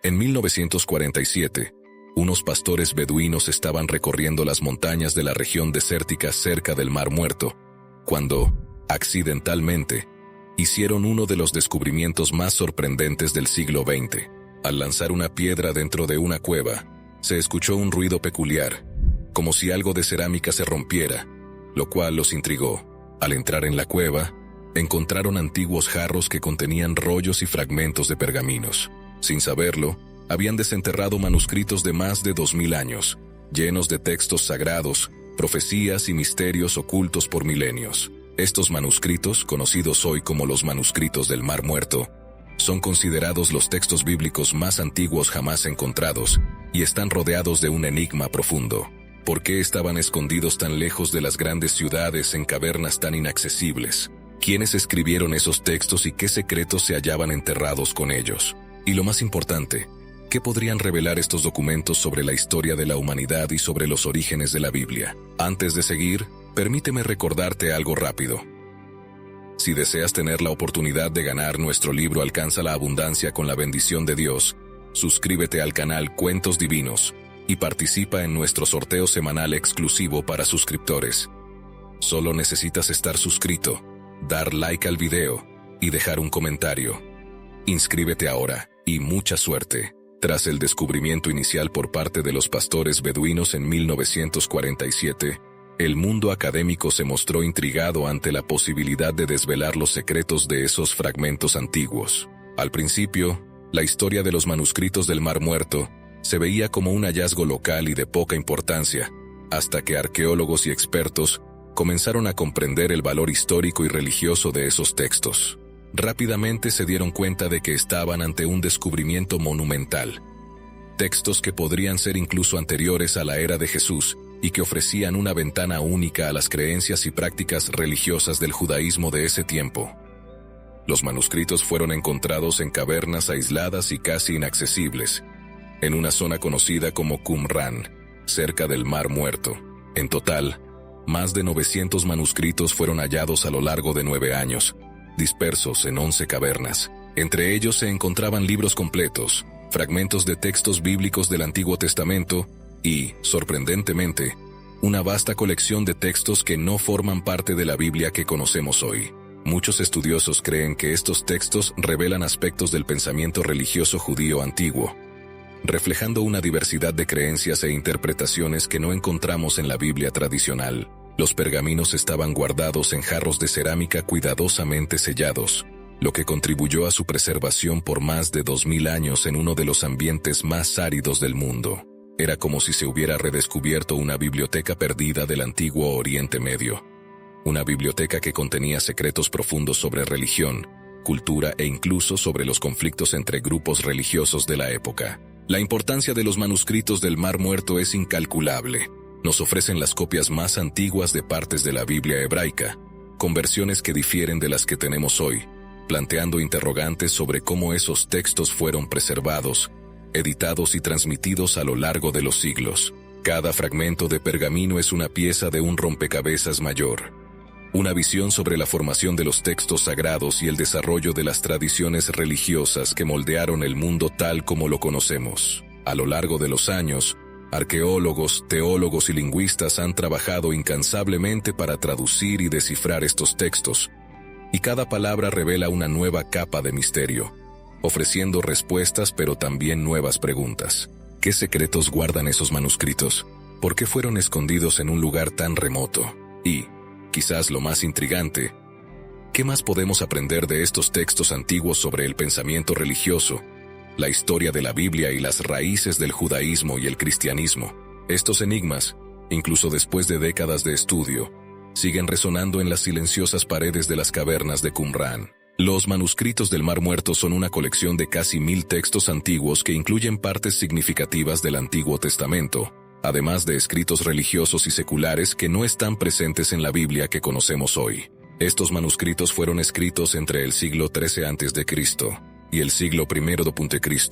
En 1947, unos pastores beduinos estaban recorriendo las montañas de la región desértica cerca del Mar Muerto, cuando, accidentalmente, hicieron uno de los descubrimientos más sorprendentes del siglo XX. Al lanzar una piedra dentro de una cueva, se escuchó un ruido peculiar, como si algo de cerámica se rompiera, lo cual los intrigó. Al entrar en la cueva, encontraron antiguos jarros que contenían rollos y fragmentos de pergaminos. Sin saberlo, habían desenterrado manuscritos de más de 2000 años, llenos de textos sagrados, profecías y misterios ocultos por milenios. Estos manuscritos, conocidos hoy como los manuscritos del Mar Muerto, son considerados los textos bíblicos más antiguos jamás encontrados y están rodeados de un enigma profundo. ¿Por qué estaban escondidos tan lejos de las grandes ciudades en cavernas tan inaccesibles? ¿Quiénes escribieron esos textos y qué secretos se hallaban enterrados con ellos? Y lo más importante, ¿qué podrían revelar estos documentos sobre la historia de la humanidad y sobre los orígenes de la Biblia? Antes de seguir, permíteme recordarte algo rápido. Si deseas tener la oportunidad de ganar nuestro libro Alcanza la Abundancia con la bendición de Dios, suscríbete al canal Cuentos Divinos y participa en nuestro sorteo semanal exclusivo para suscriptores. Solo necesitas estar suscrito, dar like al video y dejar un comentario. Inscríbete ahora y mucha suerte. Tras el descubrimiento inicial por parte de los pastores beduinos en 1947, el mundo académico se mostró intrigado ante la posibilidad de desvelar los secretos de esos fragmentos antiguos. Al principio, la historia de los manuscritos del Mar Muerto se veía como un hallazgo local y de poca importancia, hasta que arqueólogos y expertos comenzaron a comprender el valor histórico y religioso de esos textos. Rápidamente se dieron cuenta de que estaban ante un descubrimiento monumental. Textos que podrían ser incluso anteriores a la era de Jesús y que ofrecían una ventana única a las creencias y prácticas religiosas del judaísmo de ese tiempo. Los manuscritos fueron encontrados en cavernas aisladas y casi inaccesibles, en una zona conocida como Qumran, cerca del Mar Muerto. En total, más de 900 manuscritos fueron hallados a lo largo de 9 años, dispersos en 11 cavernas. Entre ellos se encontraban libros completos, fragmentos de textos bíblicos del Antiguo Testamento y, sorprendentemente, una vasta colección de textos que no forman parte de la Biblia que conocemos hoy. Muchos estudiosos creen que estos textos revelan aspectos del pensamiento religioso judío antiguo, reflejando una diversidad de creencias e interpretaciones que no encontramos en la Biblia tradicional. Los pergaminos estaban guardados en jarros de cerámica cuidadosamente sellados, lo que contribuyó a su preservación por más de 2000 años en uno de los ambientes más áridos del mundo. Era como si se hubiera redescubierto una biblioteca perdida del antiguo Oriente Medio. Una biblioteca que contenía secretos profundos sobre religión, cultura e incluso sobre los conflictos entre grupos religiosos de la época. La importancia de los manuscritos del Mar Muerto es incalculable. Nos ofrecen las copias más antiguas de partes de la Biblia hebraica, con versiones que difieren de las que tenemos hoy, planteando interrogantes sobre cómo esos textos fueron preservados, editados y transmitidos a lo largo de los siglos. Cada fragmento de pergamino es una pieza de un rompecabezas mayor. Una visión sobre la formación de los textos sagrados y el desarrollo de las tradiciones religiosas que moldearon el mundo tal como lo conocemos. A lo largo de los años, arqueólogos, teólogos y lingüistas han trabajado incansablemente para traducir y descifrar estos textos, y cada palabra revela una nueva capa de misterio, ofreciendo respuestas pero también nuevas preguntas. ¿Qué secretos guardan esos manuscritos? ¿Por qué fueron escondidos en un lugar tan remoto? Y, quizás lo más intrigante, ¿qué más podemos aprender de estos textos antiguos sobre el pensamiento religioso, la historia de la Biblia y las raíces del judaísmo y el cristianismo? Estos enigmas, incluso después de décadas de estudio, siguen resonando en las silenciosas paredes de las cavernas de Qumran. Los manuscritos del Mar Muerto son una colección de casi 1000 textos antiguos que incluyen partes significativas del Antiguo Testamento, además de escritos religiosos y seculares que no están presentes en la Biblia que conocemos hoy. Estos manuscritos fueron escritos entre el siglo XIII a.C. y el siglo I d.C.,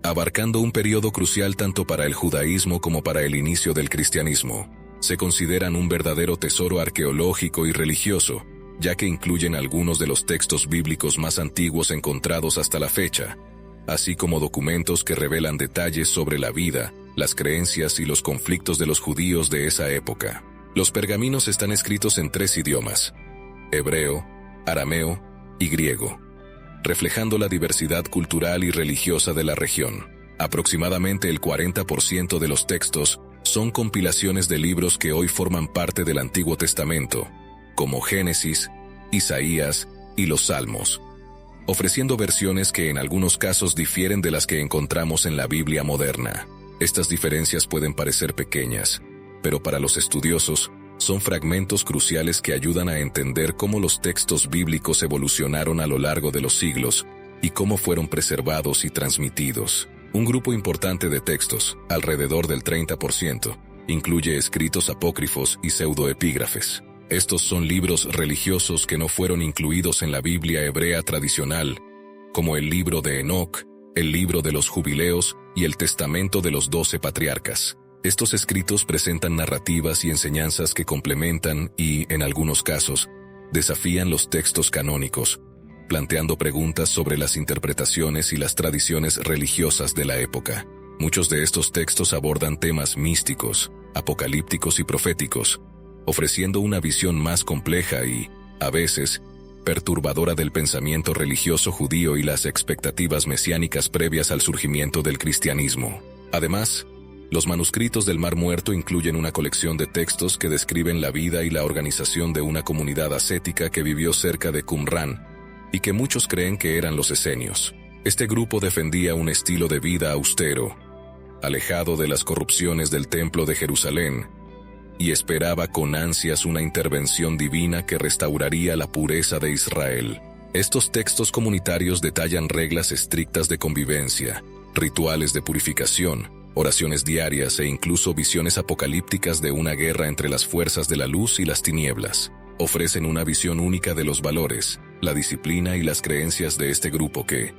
abarcando un periodo crucial tanto para el judaísmo como para el inicio del cristianismo. Se consideran un verdadero tesoro arqueológico y religioso, ya que incluyen algunos de los textos bíblicos más antiguos encontrados hasta la fecha, así como documentos que revelan detalles sobre la vida, las creencias y los conflictos de los judíos de esa época. Los pergaminos están escritos en 3 idiomas: hebreo, arameo y griego, reflejando la diversidad cultural y religiosa de la región. Aproximadamente el 40% de los textos son compilaciones de libros que hoy forman parte del Antiguo Testamento, como Génesis, Isaías y los Salmos, ofreciendo versiones que en algunos casos difieren de las que encontramos en la Biblia moderna. Estas diferencias pueden parecer pequeñas, pero para los estudiosos son fragmentos cruciales que ayudan a entender cómo los textos bíblicos evolucionaron a lo largo de los siglos y cómo fueron preservados y transmitidos. Un grupo importante de textos, alrededor del 30%, incluye escritos apócrifos y pseudoepígrafes. Estos son libros religiosos que no fueron incluidos en la Biblia hebrea tradicional, como el libro de Enoc, el libro de los Jubileos y el Testamento de los 12 Patriarcas. Estos escritos presentan narrativas y enseñanzas que complementan y, en algunos casos, desafían los textos canónicos, planteando preguntas sobre las interpretaciones y las tradiciones religiosas de la época. Muchos de estos textos abordan temas místicos, apocalípticos y proféticos, ofreciendo una visión más compleja y, a veces, perturbadora del pensamiento religioso judío y las expectativas mesiánicas previas al surgimiento del cristianismo. Además, los manuscritos del Mar Muerto incluyen una colección de textos que describen la vida y la organización de una comunidad ascética que vivió cerca de Qumrán y que muchos creen que eran los esenios. Este grupo defendía un estilo de vida austero, alejado de las corrupciones del Templo de Jerusalén, y esperaba con ansias una intervención divina que restauraría la pureza de Israel. Estos textos comunitarios detallan reglas estrictas de convivencia, rituales de purificación, oraciones diarias e incluso visiones apocalípticas de una guerra entre las fuerzas de la luz y las tinieblas. Ofrecen una visión única de los valores, la disciplina y las creencias de este grupo que,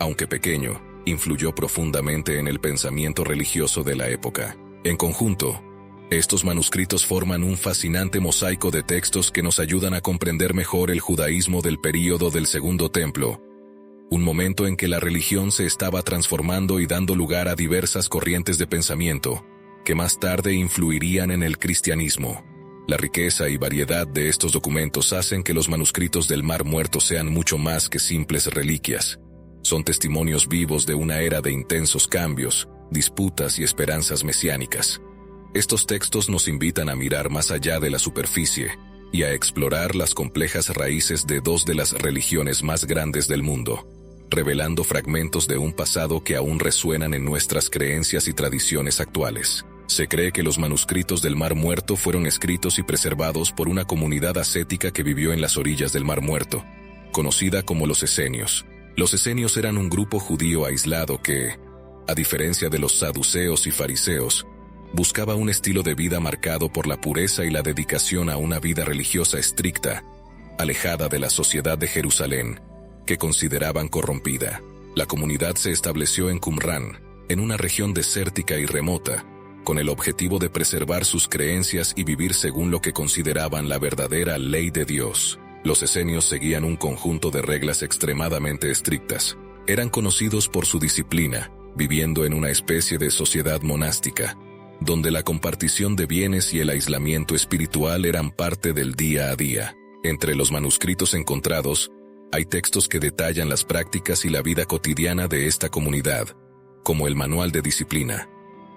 aunque pequeño, influyó profundamente en el pensamiento religioso de la época. En conjunto, estos manuscritos forman un fascinante mosaico de textos que nos ayudan a comprender mejor el judaísmo del período del Segundo Templo, un momento en que la religión se estaba transformando y dando lugar a diversas corrientes de pensamiento, que más tarde influirían en el cristianismo. La riqueza y variedad de estos documentos hacen que los manuscritos del Mar Muerto sean mucho más que simples reliquias. Son testimonios vivos de una era de intensos cambios, disputas y esperanzas mesiánicas. Estos textos nos invitan a mirar más allá de la superficie y a explorar las complejas raíces de 2 de las religiones más grandes del mundo, revelando fragmentos de un pasado que aún resuenan en nuestras creencias y tradiciones actuales. Se cree que los manuscritos del Mar Muerto fueron escritos y preservados por una comunidad ascética que vivió en las orillas del Mar Muerto, conocida como los esenios. Los esenios eran un grupo judío aislado que, a diferencia de los saduceos y fariseos, buscaba un estilo de vida marcado por la pureza y la dedicación a una vida religiosa estricta, alejada de la sociedad de Jerusalén, que consideraban corrompida. La comunidad se estableció en Qumrán, en una región desértica y remota, con el objetivo de preservar sus creencias y vivir según lo que consideraban la verdadera ley de Dios. Los esenios seguían un conjunto de reglas extremadamente estrictas. Eran conocidos por su disciplina, viviendo en una especie de sociedad monástica, donde la compartición de bienes y el aislamiento espiritual eran parte del día a día. Entre los manuscritos encontrados, hay textos que detallan las prácticas y la vida cotidiana de esta comunidad, como el Manual de Disciplina,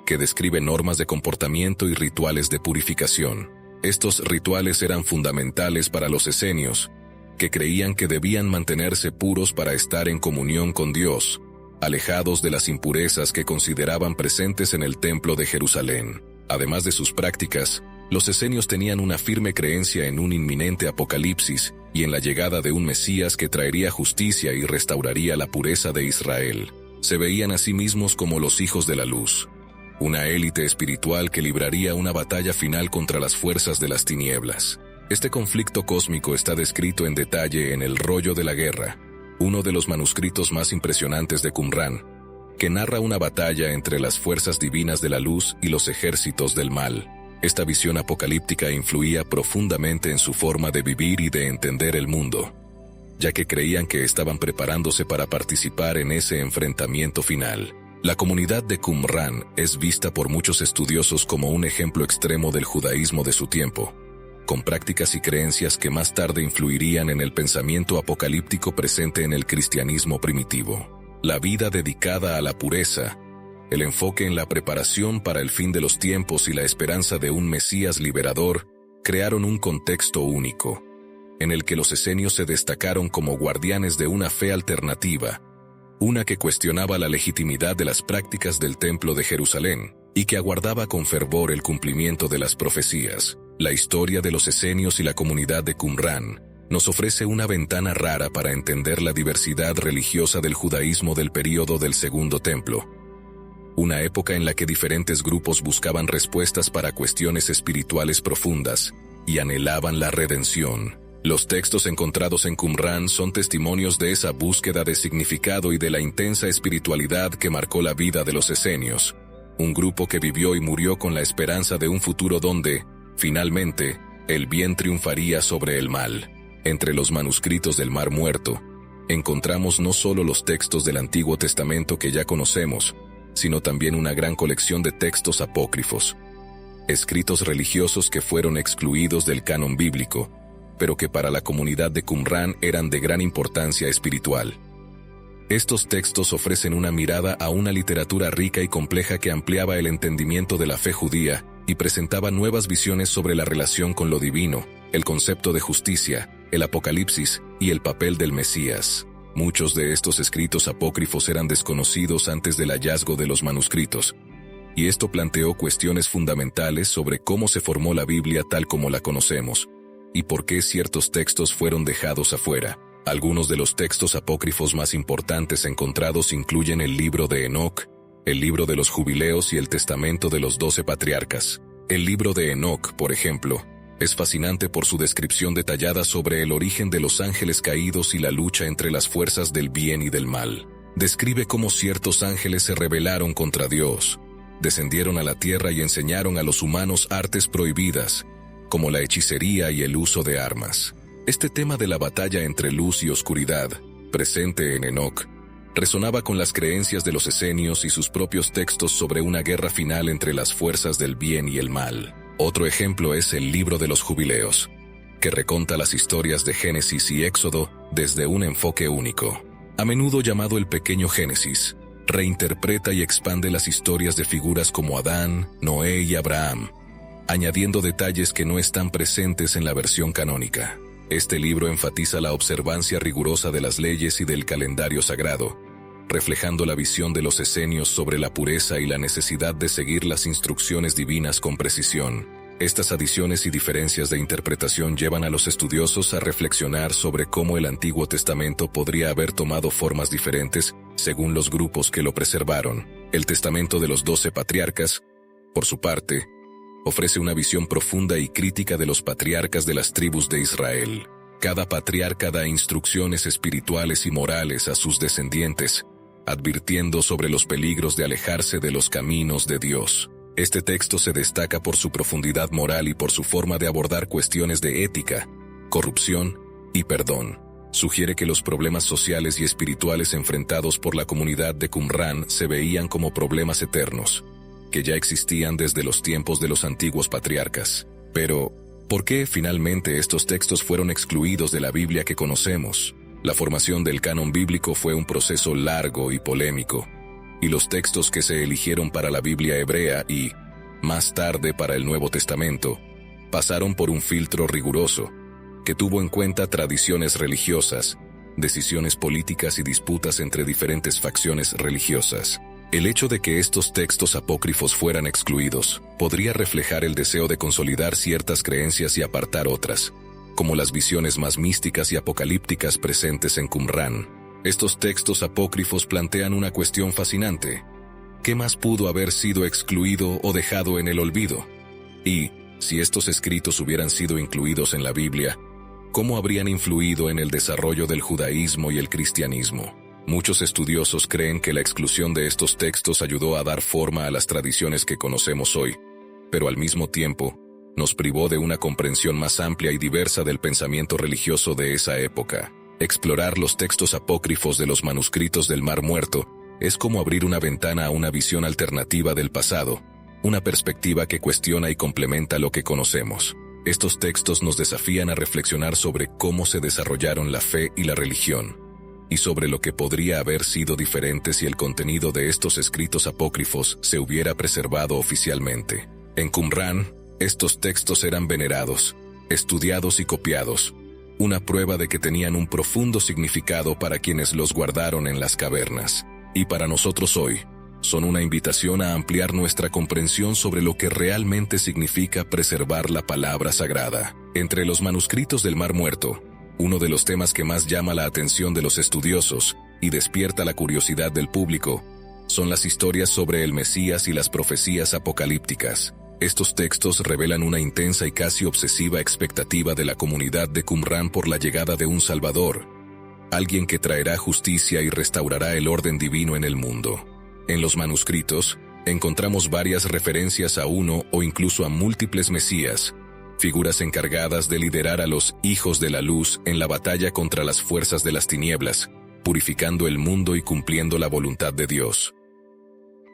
que describe normas de comportamiento y rituales de purificación. Estos rituales eran fundamentales para los esenios, que creían que debían mantenerse puros para estar en comunión con Dios, alejados de las impurezas que consideraban presentes en el Templo de Jerusalén. Además de sus prácticas, los esenios tenían una firme creencia en un inminente apocalipsis y en la llegada de un Mesías que traería justicia y restauraría la pureza de Israel. Se veían a sí mismos como los hijos de la luz, una élite espiritual que libraría una batalla final contra las fuerzas de las tinieblas. Este conflicto cósmico está descrito en detalle en El Rollo de la Guerra, uno de los manuscritos más impresionantes de Qumrán, que narra una batalla entre las fuerzas divinas de la luz y los ejércitos del mal. Esta visión apocalíptica influía profundamente en su forma de vivir y de entender el mundo, ya que creían que estaban preparándose para participar en ese enfrentamiento final. La comunidad de Qumrán es vista por muchos estudiosos como un ejemplo extremo del judaísmo de su tiempo, con prácticas y creencias que más tarde influirían en el pensamiento apocalíptico presente en el cristianismo primitivo. La vida dedicada a la pureza, el enfoque en la preparación para el fin de los tiempos y la esperanza de un Mesías liberador crearon un contexto único, en el que los esenios se destacaron como guardianes de una fe alternativa, una que cuestionaba la legitimidad de las prácticas del Templo de Jerusalén y que aguardaba con fervor el cumplimiento de las profecías. La historia de los esenios y la comunidad de Qumrán nos ofrece una ventana rara para entender la diversidad religiosa del judaísmo del período del Segundo Templo, una época en la que diferentes grupos buscaban respuestas para cuestiones espirituales profundas y anhelaban la redención. Los textos encontrados en Qumrán son testimonios de esa búsqueda de significado y de la intensa espiritualidad que marcó la vida de los esenios, un grupo que vivió y murió con la esperanza de un futuro donde, finalmente, el bien triunfaría sobre el mal. Entre los manuscritos del Mar Muerto, encontramos no solo los textos del Antiguo Testamento que ya conocemos, sino también una gran colección de textos apócrifos, escritos religiosos que fueron excluidos del canon bíblico, pero que para la comunidad de Qumrán eran de gran importancia espiritual. Estos textos ofrecen una mirada a una literatura rica y compleja que ampliaba el entendimiento de la fe judía y presentaba nuevas visiones sobre la relación con lo divino, el concepto de justicia, el apocalipsis y el papel del Mesías. Muchos de estos escritos apócrifos eran desconocidos antes del hallazgo de los manuscritos, y esto planteó cuestiones fundamentales sobre cómo se formó la Biblia tal como la conocemos, y por qué ciertos textos fueron dejados afuera. Algunos de los textos apócrifos más importantes encontrados incluyen el libro de Enoc, el libro de los Jubileos y el testamento de los 12 patriarcas. El libro de Enoc, por ejemplo, es fascinante por su descripción detallada sobre el origen de los ángeles caídos y la lucha entre las fuerzas del bien y del mal. Describe cómo ciertos ángeles se rebelaron contra Dios, descendieron a la tierra y enseñaron a los humanos artes prohibidas, como la hechicería y el uso de armas. Este tema de la batalla entre luz y oscuridad, presente en Enoc, resonaba con las creencias de los esenios y sus propios textos sobre una guerra final entre las fuerzas del bien y el mal. Otro ejemplo es el libro de los Jubileos, que reconta las historias de Génesis y Éxodo desde un enfoque único. A menudo llamado el Pequeño Génesis, reinterpreta y expande las historias de figuras como Adán, Noé y Abraham, añadiendo detalles que no están presentes en la versión canónica. Este libro enfatiza la observancia rigurosa de las leyes y del calendario sagrado, reflejando la visión de los esenios sobre la pureza y la necesidad de seguir las instrucciones divinas con precisión. Estas adiciones y diferencias de interpretación llevan a los estudiosos a reflexionar sobre cómo el Antiguo Testamento podría haber tomado formas diferentes según los grupos que lo preservaron. El testamento de los 12 patriarcas, por su parte, ofrece una visión profunda y crítica de los patriarcas de las tribus de Israel. Cada patriarca da instrucciones espirituales y morales a sus descendientes, advirtiendo sobre los peligros de alejarse de los caminos de Dios. Este texto se destaca por su profundidad moral y por su forma de abordar cuestiones de ética, corrupción y perdón. Sugiere que los problemas sociales y espirituales enfrentados por la comunidad de Qumrán se veían como problemas eternos, que ya existían desde los tiempos de los antiguos patriarcas. Pero, ¿por qué finalmente estos textos fueron excluidos de la Biblia que conocemos? La formación del canon bíblico fue un proceso largo y polémico, y los textos que se eligieron para la Biblia hebrea y, más tarde para el Nuevo Testamento, pasaron por un filtro riguroso, que tuvo en cuenta tradiciones religiosas, decisiones políticas y disputas entre diferentes facciones religiosas. El hecho de que estos textos apócrifos fueran excluidos podría reflejar el deseo de consolidar ciertas creencias y apartar otras, como las visiones más místicas y apocalípticas presentes en Qumrán. Estos textos apócrifos plantean una cuestión fascinante. ¿Qué más pudo haber sido excluido o dejado en el olvido? Y, si estos escritos hubieran sido incluidos en la Biblia, ¿cómo habrían influido en el desarrollo del judaísmo y el cristianismo? Muchos estudiosos creen que la exclusión de estos textos ayudó a dar forma a las tradiciones que conocemos hoy, pero al mismo tiempo, nos privó de una comprensión más amplia y diversa del pensamiento religioso de esa época. Explorar los textos apócrifos de los manuscritos del Mar Muerto es como abrir una ventana a una visión alternativa del pasado, una perspectiva que cuestiona y complementa lo que conocemos. Estos textos nos desafían a reflexionar sobre cómo se desarrollaron la fe y la religión, y sobre lo que podría haber sido diferente si el contenido de estos escritos apócrifos se hubiera preservado oficialmente. En Qumrán, estos textos eran venerados, estudiados y copiados, una prueba de que tenían un profundo significado para quienes los guardaron en las cavernas. Y para nosotros hoy, son una invitación a ampliar nuestra comprensión sobre lo que realmente significa preservar la palabra sagrada. Entre los manuscritos del Mar Muerto, uno de los temas que más llama la atención de los estudiosos y despierta la curiosidad del público son las historias sobre el Mesías y las profecías apocalípticas. Estos textos revelan una intensa y casi obsesiva expectativa de la comunidad de Qumrán por la llegada de un Salvador, alguien que traerá justicia y restaurará el orden divino en el mundo. En los manuscritos, encontramos varias referencias a uno o incluso a múltiples Mesías, figuras encargadas de liderar a los hijos de la luz en la batalla contra las fuerzas de las tinieblas, purificando el mundo y cumpliendo la voluntad de Dios.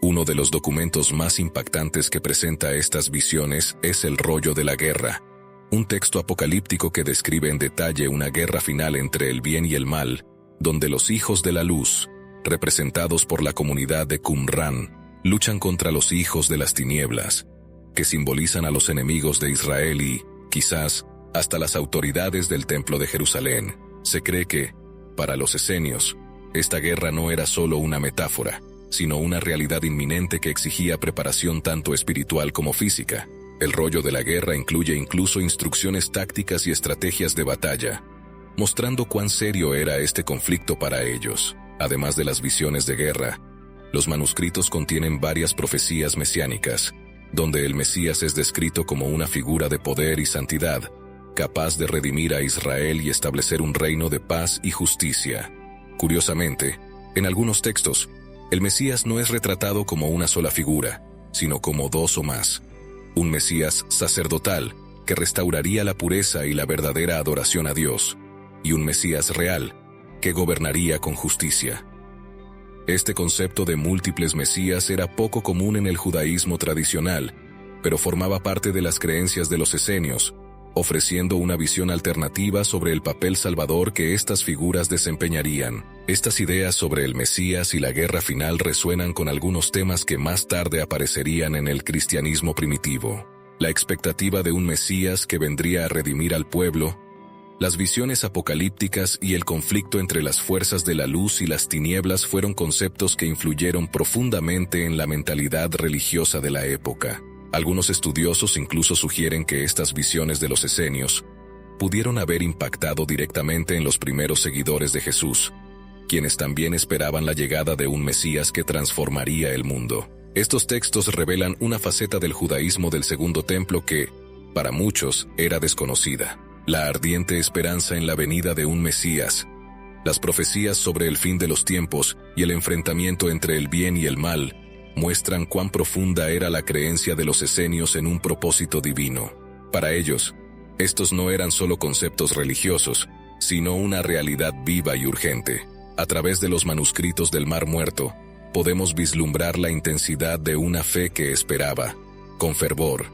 Uno de los documentos más impactantes que presenta estas visiones es el Rollo de la Guerra, un texto apocalíptico que describe en detalle una guerra final entre el bien y el mal, donde los hijos de la luz, representados por la comunidad de Qumrán, luchan contra los hijos de las tinieblas, que simbolizan a los enemigos de Israel y, quizás, hasta las autoridades del Templo de Jerusalén. Se cree que, para los esenios, esta guerra no era solo una metáfora, sino una realidad inminente que exigía preparación tanto espiritual como física. El Rollo de la Guerra incluye incluso instrucciones tácticas y estrategias de batalla, mostrando cuán serio era este conflicto para ellos. Además de las visiones de guerra, los manuscritos contienen varias profecías mesiánicas, donde el Mesías es descrito como una figura de poder y santidad, capaz de redimir a Israel y establecer un reino de paz y justicia. Curiosamente, en algunos textos, el Mesías no es retratado como una sola figura, sino como dos o más. Un Mesías sacerdotal, que restauraría la pureza y la verdadera adoración a Dios, y un Mesías real, que gobernaría con justicia. Este concepto de múltiples mesías era poco común en el judaísmo tradicional, pero formaba parte de las creencias de los esenios, ofreciendo una visión alternativa sobre el papel salvador que estas figuras desempeñarían. Estas ideas sobre el Mesías y la guerra final resuenan con algunos temas que más tarde aparecerían en el cristianismo primitivo. La expectativa de un Mesías que vendría a redimir al pueblo, las visiones apocalípticas y el conflicto entre las fuerzas de la luz y las tinieblas fueron conceptos que influyeron profundamente en la mentalidad religiosa de la época. Algunos estudiosos incluso sugieren que estas visiones de los esenios pudieron haber impactado directamente en los primeros seguidores de Jesús, quienes también esperaban la llegada de un Mesías que transformaría el mundo. Estos textos revelan una faceta del judaísmo del Segundo Templo que, para muchos, era desconocida. La ardiente esperanza en la venida de un Mesías, las profecías sobre el fin de los tiempos y el enfrentamiento entre el bien y el mal muestran cuán profunda era la creencia de los esenios en un propósito divino. Para ellos, estos no eran solo conceptos religiosos, sino una realidad viva y urgente. A través de los manuscritos del Mar Muerto, podemos vislumbrar la intensidad de una fe que esperaba, con fervor,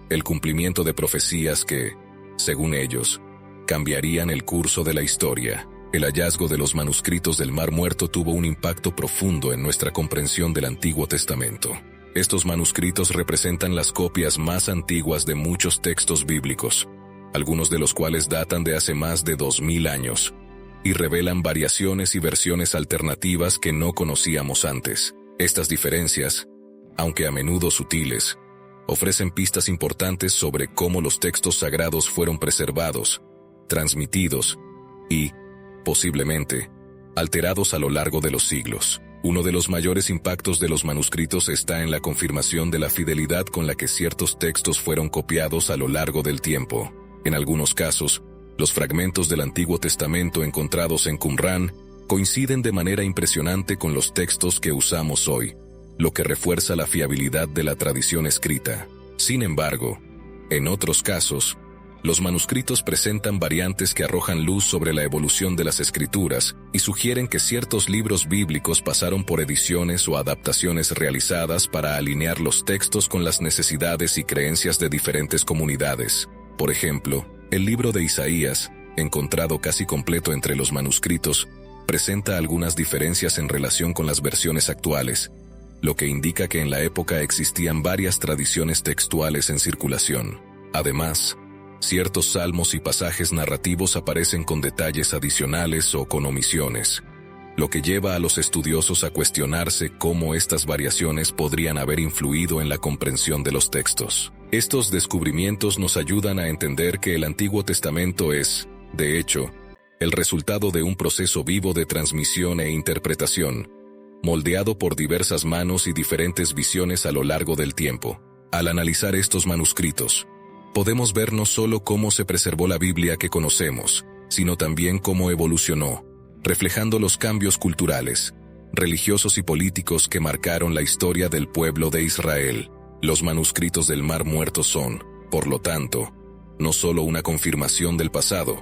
el cumplimiento de profecías que, según ellos, cambiarían el curso de la historia. El hallazgo de los manuscritos del Mar Muerto tuvo un impacto profundo en nuestra comprensión del Antiguo Testamento. Estos manuscritos representan las copias más antiguas de muchos textos bíblicos, algunos de los cuales datan de hace más de 2000 años, y revelan variaciones y versiones alternativas que no conocíamos antes. Estas diferencias, aunque a menudo sutiles, ofrecen pistas importantes sobre cómo los textos sagrados fueron preservados, transmitidos y, posiblemente, alterados a lo largo de los siglos. Uno de los mayores impactos de los manuscritos está en la confirmación de la fidelidad con la que ciertos textos fueron copiados a lo largo del tiempo. En algunos casos, los fragmentos del Antiguo Testamento encontrados en Qumrán coinciden de manera impresionante con los textos que usamos hoy, lo que refuerza la fiabilidad de la tradición escrita. Sin embargo, en otros casos, Los manuscritos presentan variantes que arrojan luz sobre la evolución de las escrituras y sugieren que ciertos libros bíblicos pasaron por ediciones o adaptaciones realizadas para alinear los textos con las necesidades y creencias de diferentes comunidades. Por ejemplo, el libro de Isaías, encontrado casi completo entre los manuscritos, presenta algunas diferencias en relación con las versiones actuales, lo que indica que en la época existían varias tradiciones textuales en circulación. Además, ciertos salmos y pasajes narrativos aparecen con detalles adicionales o con omisiones, lo que lleva a los estudiosos a cuestionarse cómo estas variaciones podrían haber influido en la comprensión de los textos. Estos descubrimientos nos ayudan a entender que el Antiguo Testamento es, de hecho, el resultado de un proceso vivo de transmisión e interpretación, moldeado por diversas manos y diferentes visiones a lo largo del tiempo. Al analizar estos manuscritos, podemos ver no solo cómo se preservó la Biblia que conocemos, sino también cómo evolucionó, reflejando los cambios culturales, religiosos y políticos que marcaron la historia del pueblo de Israel. Los manuscritos del Mar Muerto son, por lo tanto, no solo una confirmación del pasado,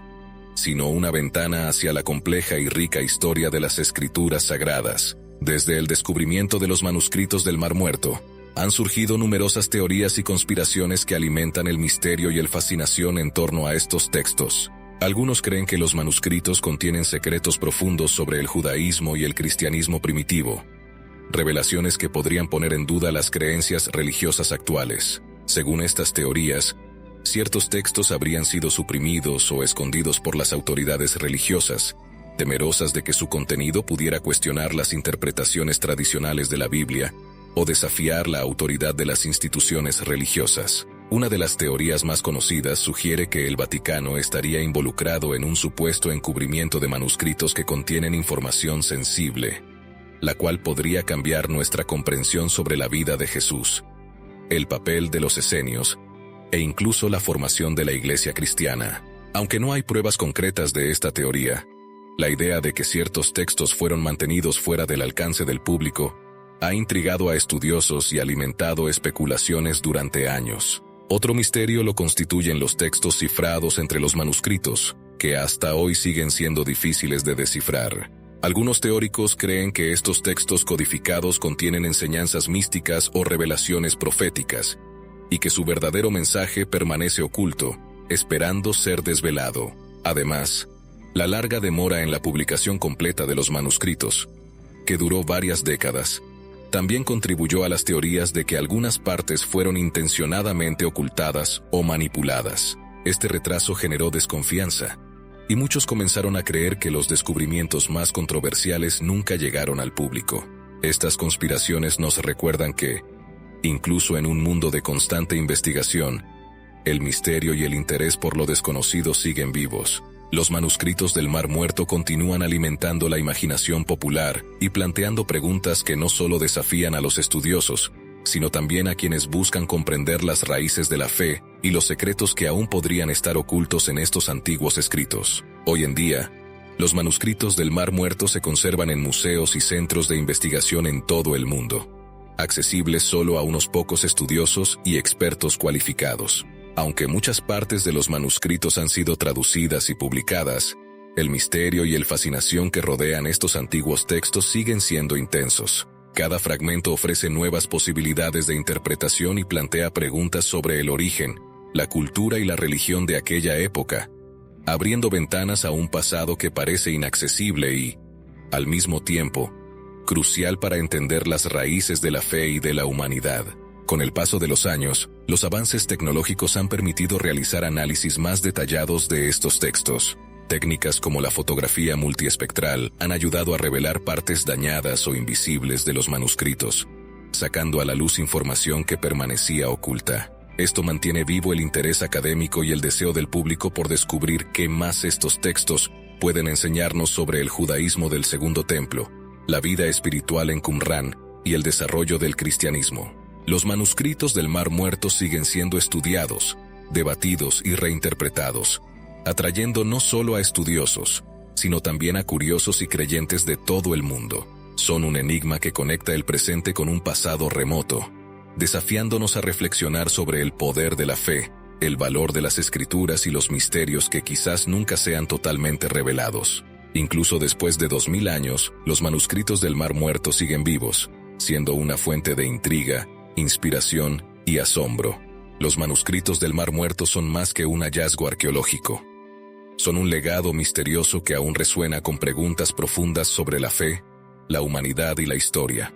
sino una ventana hacia la compleja y rica historia de las Escrituras Sagradas. Desde el descubrimiento de los manuscritos del Mar Muerto, han surgido numerosas teorías y conspiraciones que alimentan el misterio y la fascinación en torno a estos textos. Algunos creen que los manuscritos contienen secretos profundos sobre el judaísmo y el cristianismo primitivo, revelaciones que podrían poner en duda las creencias religiosas actuales. Según estas teorías, ciertos textos habrían sido suprimidos o escondidos por las autoridades religiosas, temerosas de que su contenido pudiera cuestionar las interpretaciones tradicionales de la Biblia o desafiar la autoridad de las instituciones religiosas. Una de las teorías más conocidas sugiere que el Vaticano estaría involucrado en un supuesto encubrimiento de manuscritos que contienen información sensible, la cual podría cambiar nuestra comprensión sobre la vida de Jesús, el papel de los esenios, e incluso la formación de la Iglesia cristiana. Aunque no hay pruebas concretas de esta teoría, la idea de que ciertos textos fueron mantenidos fuera del alcance del público ha intrigado a estudiosos y alimentado especulaciones durante años. Otro misterio lo constituyen los textos cifrados entre los manuscritos, que hasta hoy siguen siendo difíciles de descifrar. Algunos teóricos creen que estos textos codificados contienen enseñanzas místicas o revelaciones proféticas, y que su verdadero mensaje permanece oculto, esperando ser desvelado. Además, la larga demora en la publicación completa de los manuscritos, que duró varias décadas, también contribuyó a las teorías de que algunas partes fueron intencionadamente ocultadas o manipuladas. Este retraso generó desconfianza, y muchos comenzaron a creer que los descubrimientos más controversiales nunca llegaron al público. Estas conspiraciones nos recuerdan que, incluso en un mundo de constante investigación, el misterio y el interés por lo desconocido siguen vivos. Los manuscritos del Mar Muerto continúan alimentando la imaginación popular y planteando preguntas que no solo desafían a los estudiosos, sino también a quienes buscan comprender las raíces de la fe y los secretos que aún podrían estar ocultos en estos antiguos escritos. Hoy en día, los manuscritos del Mar Muerto se conservan en museos y centros de investigación en todo el mundo, accesibles solo a unos pocos estudiosos y expertos cualificados. Aunque muchas partes de los manuscritos han sido traducidas y publicadas, el misterio y la fascinación que rodean estos antiguos textos siguen siendo intensos. Cada fragmento ofrece nuevas posibilidades de interpretación y plantea preguntas sobre el origen, la cultura y la religión de aquella época, abriendo ventanas a un pasado que parece inaccesible y, al mismo tiempo, crucial para entender las raíces de la fe y de la humanidad. Con el paso de los años, los avances tecnológicos han permitido realizar análisis más detallados de estos textos. Técnicas como la fotografía multiespectral han ayudado a revelar partes dañadas o invisibles de los manuscritos, sacando a la luz información que permanecía oculta. Esto mantiene vivo el interés académico y el deseo del público por descubrir qué más estos textos pueden enseñarnos sobre el judaísmo del Segundo Templo, la vida espiritual en Qumrán y el desarrollo del cristianismo. Los manuscritos del Mar Muerto siguen siendo estudiados, debatidos y reinterpretados, atrayendo no solo a estudiosos, sino también a curiosos y creyentes de todo el mundo. Son un enigma que conecta el presente con un pasado remoto, desafiándonos a reflexionar sobre el poder de la fe, el valor de las escrituras y los misterios que quizás nunca sean totalmente revelados. Incluso después de 2000 años, los manuscritos del Mar Muerto siguen vivos, siendo una fuente de intriga, inspiración y asombro. Los manuscritos del Mar Muerto son más que un hallazgo arqueológico. Son un legado misterioso que aún resuena con preguntas profundas sobre la fe, la humanidad y la historia.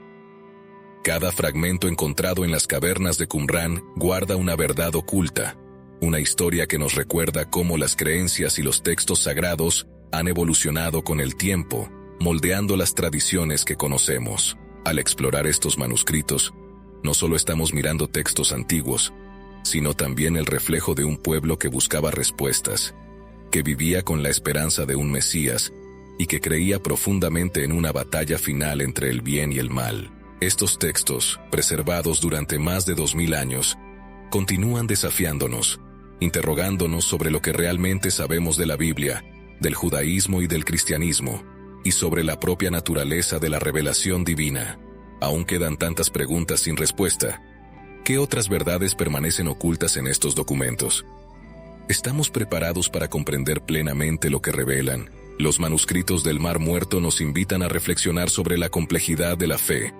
Cada fragmento encontrado en las cavernas de Qumran guarda una verdad oculta, una historia que nos recuerda cómo las creencias y los textos sagrados han evolucionado con el tiempo, moldeando las tradiciones que conocemos. Al explorar estos manuscritos, no solo estamos mirando textos antiguos, sino también el reflejo de un pueblo que buscaba respuestas, que vivía con la esperanza de un Mesías y que creía profundamente en una batalla final entre el bien y el mal. Estos textos, preservados durante más de 2000 años, continúan desafiándonos, interrogándonos sobre lo que realmente sabemos de la Biblia, del judaísmo y del cristianismo, y sobre la propia naturaleza de la revelación divina. Aún quedan tantas preguntas sin respuesta. ¿Qué otras verdades permanecen ocultas en estos documentos? ¿Estamos preparados para comprender plenamente lo que revelan? Los manuscritos del Mar Muerto nos invitan a reflexionar sobre la complejidad de la fe,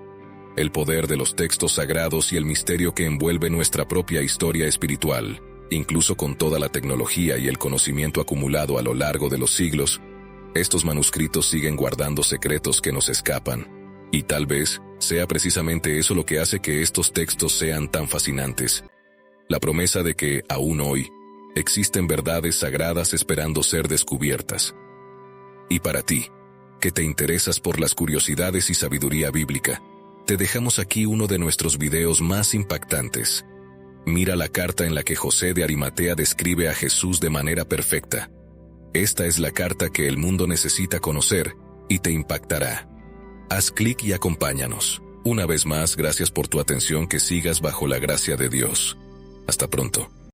el poder de los textos sagrados y el misterio que envuelve nuestra propia historia espiritual. Incluso con toda la tecnología y el conocimiento acumulado a lo largo de los siglos, estos manuscritos siguen guardando secretos que nos escapan. Y tal vez sea precisamente eso lo que hace que estos textos sean tan fascinantes. La promesa de que, aún hoy, existen verdades sagradas esperando ser descubiertas. Y para ti, que te interesas por las curiosidades y sabiduría bíblica, te dejamos aquí uno de nuestros videos más impactantes. Mira la carta en la que José de Arimatea describe a Jesús de manera perfecta. Esta es la carta que el mundo necesita conocer y te impactará. Haz clic y acompáñanos. Una vez más, gracias por tu atención, que sigas bajo la gracia de Dios. Hasta pronto.